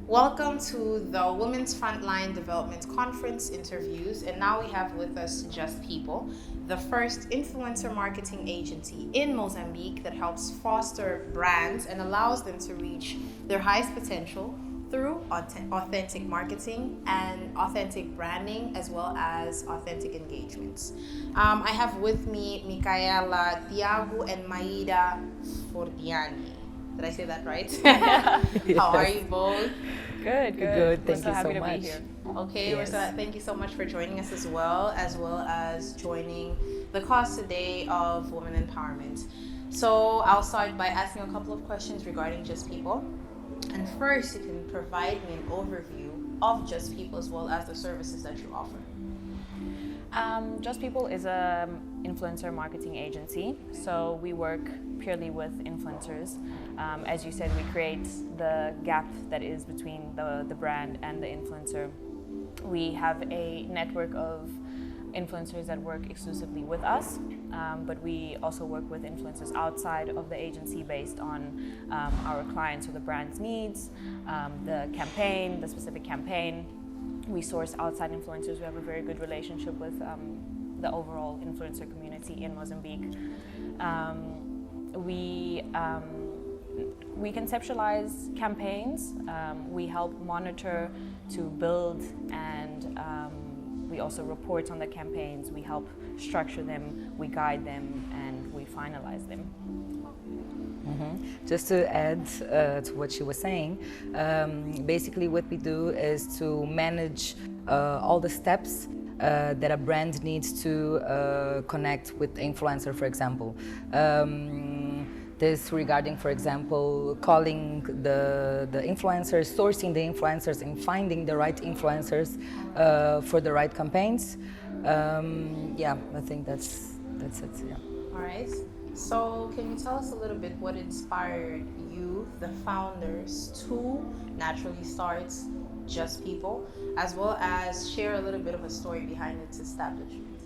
Welcome to the Women's Frontline Development Conference interviews, and now we have with us Just People, the first influencer marketing agency in Mozambique that helps foster brands and allows them to reach their highest potential through authentic marketing and authentic branding, as well as authentic engagements. I have with me Micaela, Tiago, and Maida Fordiani. Did I say that right? Yes. How are you both? Good. Good, thank We're so you happy so to much. be here. Okay, Yes. thank you so much for joining us as well as joining the cause today of women empowerment. So I'll start by asking a couple of questions regarding Just People. And first, you can provide me an overview of Just People as well as the services that you offer. Just People is a influencer marketing agency, so we work purely with influencers. As you said, we create the gap that is between the brand and the influencer. We have a network of influencers that work exclusively with us, but we also work with influencers outside of the agency based on our clients or the brand's needs, the specific campaign. We source outside influencers. We have a very good relationship with the overall influencer community in Mozambique. We conceptualize campaigns. We help monitor to build, and we also report on the campaigns. We help structure them, we guide them, and we finalize them. Just to add to what she was saying, basically what we do is to manage all the steps that a brand needs to connect with the influencer, for example. This regarding, for example, calling the influencers, sourcing the influencers, and finding the right influencers for the right campaigns. I think that's it. Yeah. All right. So can you tell us a little bit what inspired you, the founders, to naturally start Just People, as well as share a little bit of a story behind its establishment?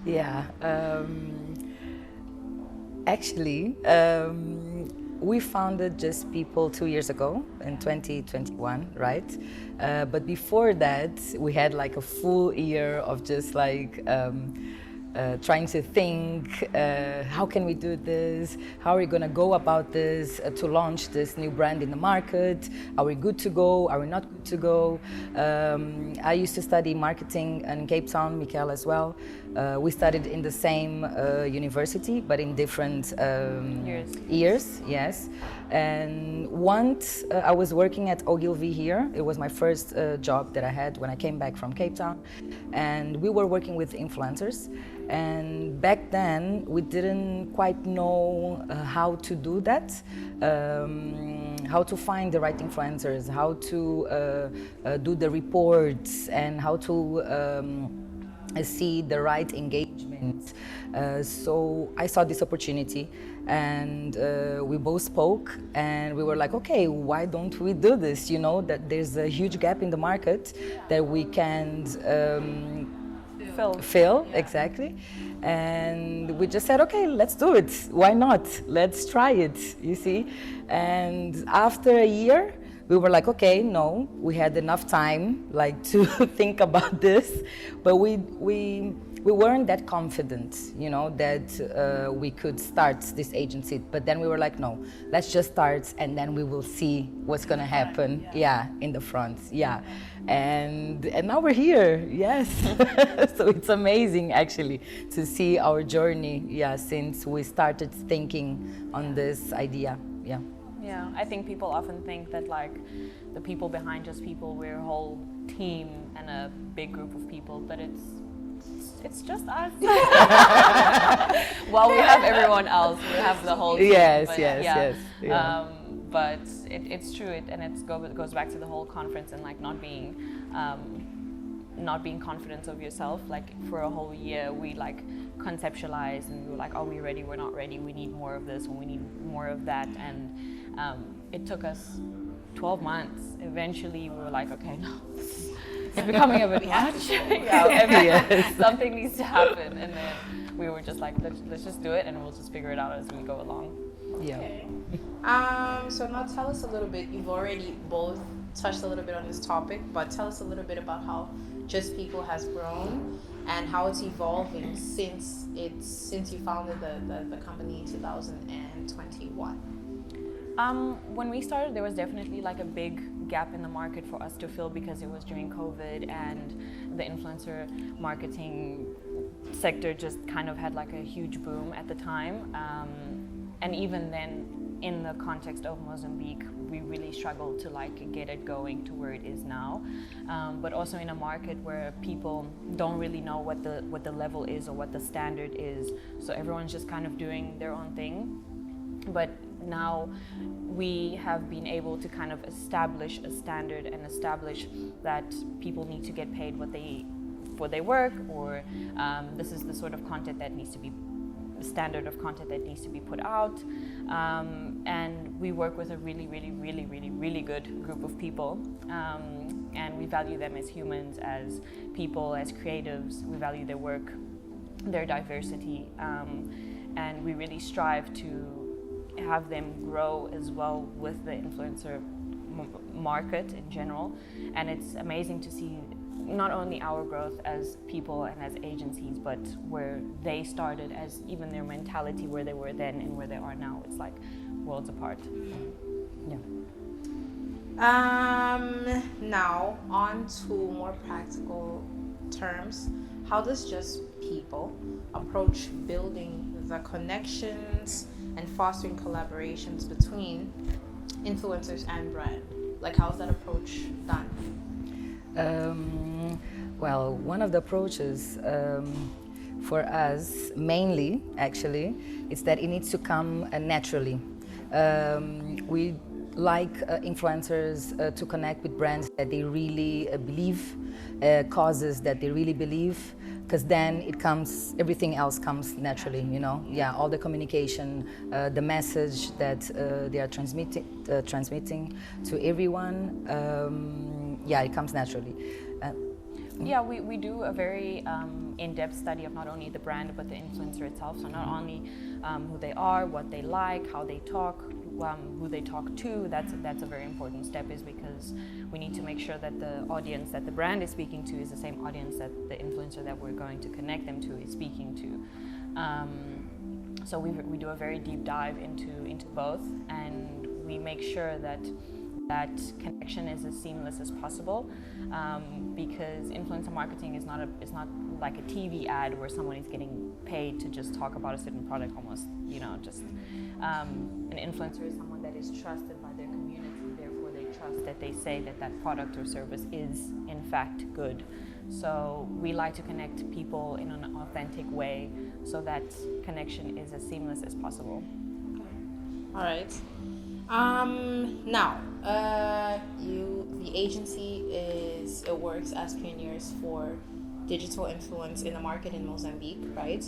Yeah. Actually, we founded Just People 2 years ago in 2021, right? But before that, we had like a full year of just like trying to think, how can we do this? How are we going to go about this to launch this new brand in the market? Are we good to go? Are we not good to go? I used to study marketing in Cape Town, Michael as well. We studied in the same university, but in different years, yes. And once I was working at Ogilvy here. It was my first job that I had when I came back from Cape Town. And we were working with influencers. And back then, we didn't quite know how to do that, how to find the right influencers, how to do the reports, and how to see the right engagement. So I saw this opportunity, and we both spoke, and we were like, okay, why don't we do this? You know, that there's a huge gap in the market that we can fill, exactly. And we just said, okay, let's do it. Why not? Let's try it, you see? And after a year, we were like, okay, no, we had enough time like to think about this, but we weren't that confident, you know, that we could start this agency. But then we were like, no, let's just start, and then we will see what's gonna happen. Yeah, in the front. Yeah, and now we're here. Yes, so it's amazing actually to see our journey. Yeah, since we started thinking on this idea. Yeah. Yeah, I think people often think that like the people behind Just People, we're a whole team and a big group of people, but it's just us. Well, we have everyone else. We have the whole team. Yes, but yes. Yeah. But it's true, and it goes back to the whole conference and like not being confident of yourself. Like for a whole year, we like conceptualized and we were like, are we ready? We're not ready. We need more of this, and we need more of that, and it took us 12 months. Eventually, we were like, okay, no, it's becoming a bit much. Yes. Something needs to happen, and then we were just like, let's just do it, and we'll just figure it out as we go along. Yeah. Okay. So now tell us a little bit. You've already both touched a little bit on this topic, but tell us a little bit about how Just People has grown and how it's evolving since you founded the company in 2021. When we started, there was definitely like a big gap in the market for us to fill because it was during COVID and the influencer marketing sector just kind of had like a huge boom at the time. And even then, in the context of Mozambique, we really struggled to like get it going to where it is now. But also in a market where people don't really know what the level is or what the standard is, so everyone's just kind of doing their own thing. But now we have been able to kind of establish a standard and establish that people need to get paid for their work, or this is the sort of content that needs to be standard of content that needs to be put out, and we work with a really good group of people, and we value them as humans, as people, as creatives. We value their work, their diversity, and we really strive to have them grow as well with the influencer market in general. And it's amazing to see not only our growth as people and as agencies, but where they started, as even their mentality, where they were then and where they are now. It's like worlds apart. Yeah. Now on to more practical terms. How does Just People approach building the connections and fostering collaborations between influencers and brand? Like, how's that approach done? Well, one of the approaches for us, mainly, actually, is that it needs to come naturally. We like influencers to connect with brands that they really believe, causes that they really believe, because then everything else comes naturally, you know? Yeah, all the communication, the message that they are transmitting to everyone, yeah, it comes naturally. Yeah, we do a very in-depth study of not only the brand but the influencer itself. So not only who they are, what they like, how they talk, who they talk to. That's a very important step, is because we need to make sure that the audience that the brand is speaking to is the same audience that the influencer that we're going to connect them to is speaking to. So we do a very deep dive into both, and we make sure that connection is as seamless as possible, because influencer marketing is not like a TV ad where someone is getting paid to just talk about a certain product, almost, you know, just an influencer is someone that is trusted by their community, therefore they trust that they say that product or service is in fact good. So we like to connect people in an authentic way so that connection is as seamless as possible. Okay. All right. Now, the agency works as pioneers for digital influence in the market in Mozambique, right?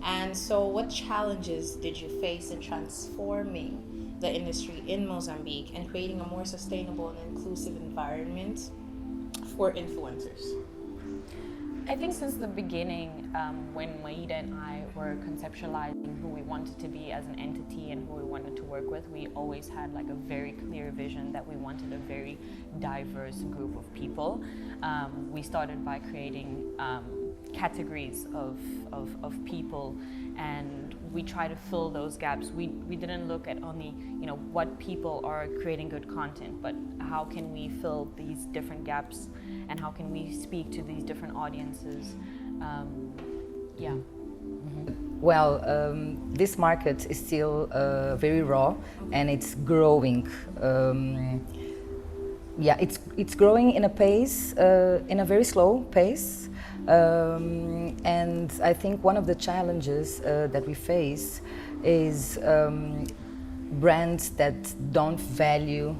And so what challenges did you face in transforming the industry in Mozambique and creating a more sustainable and inclusive environment for influencers? I think since the beginning, when Maida and I were conceptualizing who we wanted to be as an entity and who we wanted to work with, we always had like a very clear vision that we wanted a very diverse group of people. We started by creating categories of people, and we try to fill those gaps. We didn't look at only, you know, what people are creating good content, but how can we fill these different gaps and how can we speak to these different audiences. Yeah. Mm-hmm. Well, this market is still very raw, and it's growing. Yeah, it's growing in a very slow pace. And I think one of the challenges that we face is brands that don't value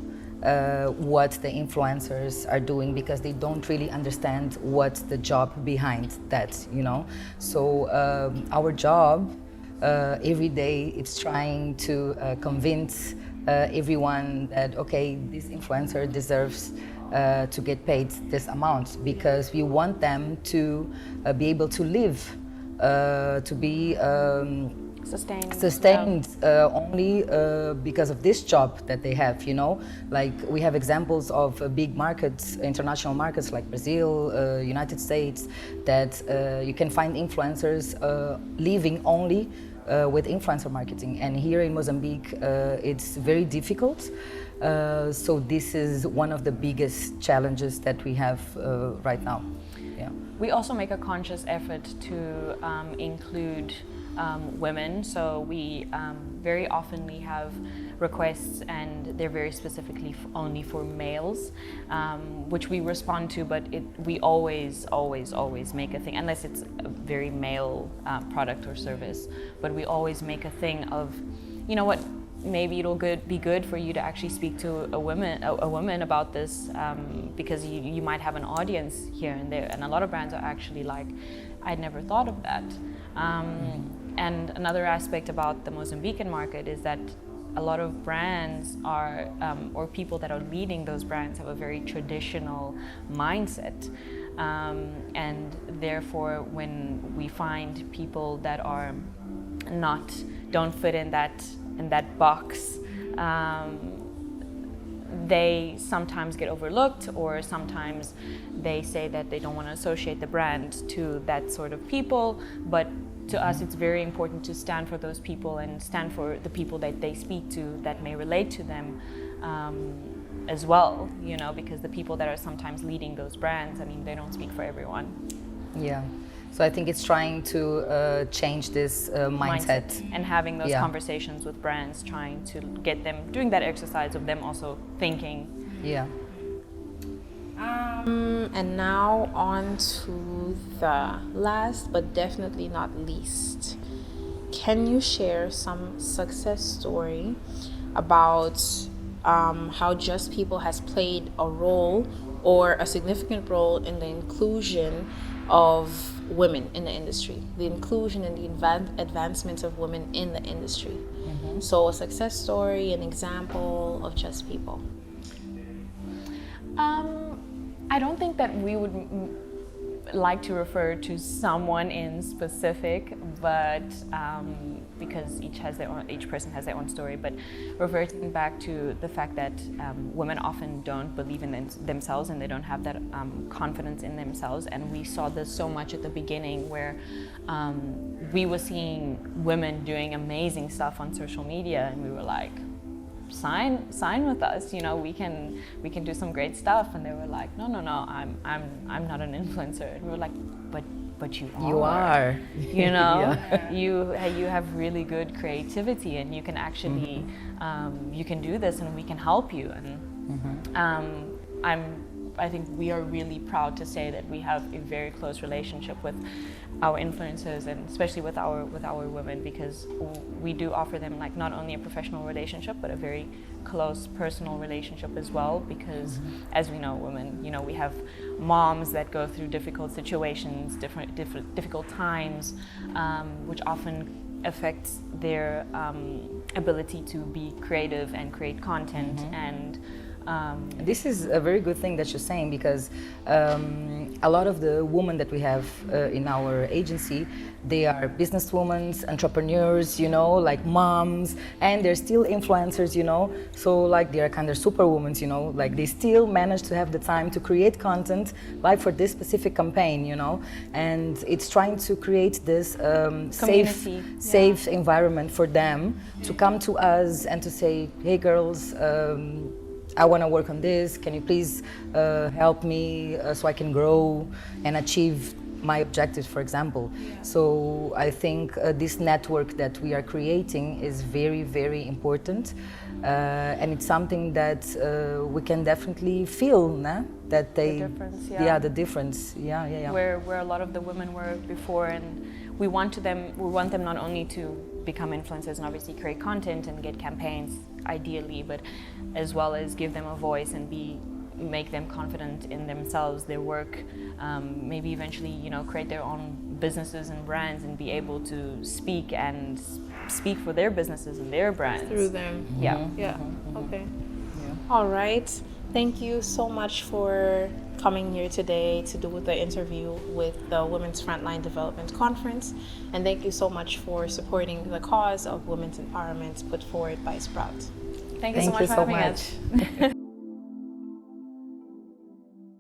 what the influencers are doing, because they don't really understand what's the job behind that, you know. So our job every day, it's trying to convince everyone that, okay, this influencer deserves to get paid this amount, because we want them to be able to live, to be sustained only because of this job that they have, you know. Like we have examples of big markets, international markets like Brazil, United States, that you can find influencers living only with influencer marketing. And here in Mozambique, it's very difficult. So this is one of the biggest challenges that we have right now. Yeah. We also make a conscious effort to include women, so we very often have requests and they're very specifically only for males, which we respond to, but we always make a thing, unless it's a very male product or service, but we always make a thing of, you know what, maybe it'll be good for you to actually speak to a woman about this, because you might have an audience here and there, and a lot of brands are actually like, I'd never thought of that. And another aspect about the Mozambican market is that a lot of brands are, or people that are leading those brands have a very traditional mindset. And therefore, when we find people that are don't fit in that box, they sometimes get overlooked, or sometimes they say that they don't want to associate the brand to that sort of people. But to us, it's very important to stand for those people and stand for the people that they speak to that may relate to them as well, you know, because the people that are sometimes leading those brands, I mean, they don't speak for everyone. Yeah. So I think it's trying to change this mindset. And having those conversations with brands, trying to get them, doing that exercise of them also thinking. Yeah. And now on to the last but definitely not least. Can you share some success story about how Just People has played a role or a significant role in the inclusion of women in the industry, the inclusion and the advancement of women in the industry? Mm-hmm. So a success story, an example of Just People. I don't think that we would like to refer to someone in specific, but because each person has their own story. But reverting back to the fact that women often don't believe in themselves and they don't have that confidence in themselves, and we saw this so much at the beginning, where we were seeing women doing amazing stuff on social media, and we were like, sign with us, you know, we can do some great stuff. And they were like, no, I'm not an influencer. And we were like, but you are, you know. you have really good creativity, and you can actually you can do this, and we can help you. And I think we are really proud to say that we have a very close relationship with our influencers, and especially with our women, because we do offer them like not only a professional relationship but a very close personal relationship as well, because as we know, women, you know, we have moms that go through difficult situations, difficult times, which often affects their ability to be creative and create content. And this is a very good thing that you're saying, because a lot of the women that we have in our agency, they are businesswomen, entrepreneurs, you know, like moms, and they're still influencers, you know. So like they're kind of superwomen, you know, like they still manage to have the time to create content like for this specific campaign, you know. And it's trying to create this safe environment for them to come to us and to say, hey girls, I want to work on this. Can you please help me so I can grow and achieve my objectives, for example. So I think this network that we are creating is very, very important. And it's something that we can definitely feel, nah? That they, the difference, the difference, Where a lot of the women were before, and we want them not only to become influencers and obviously create content and get campaigns ideally, but as well as give them a voice and make them confident in themselves, their work, maybe eventually, you know, create their own businesses and brands and be able to speak for their businesses and their brands through them. Yeah. Okay. All right. Thank you so much for coming here today to do the interview with the Women's Frontline Development Conference. And thank you so much for supporting the cause of women's empowerment put forward by Sprout. Thank you so much for having us.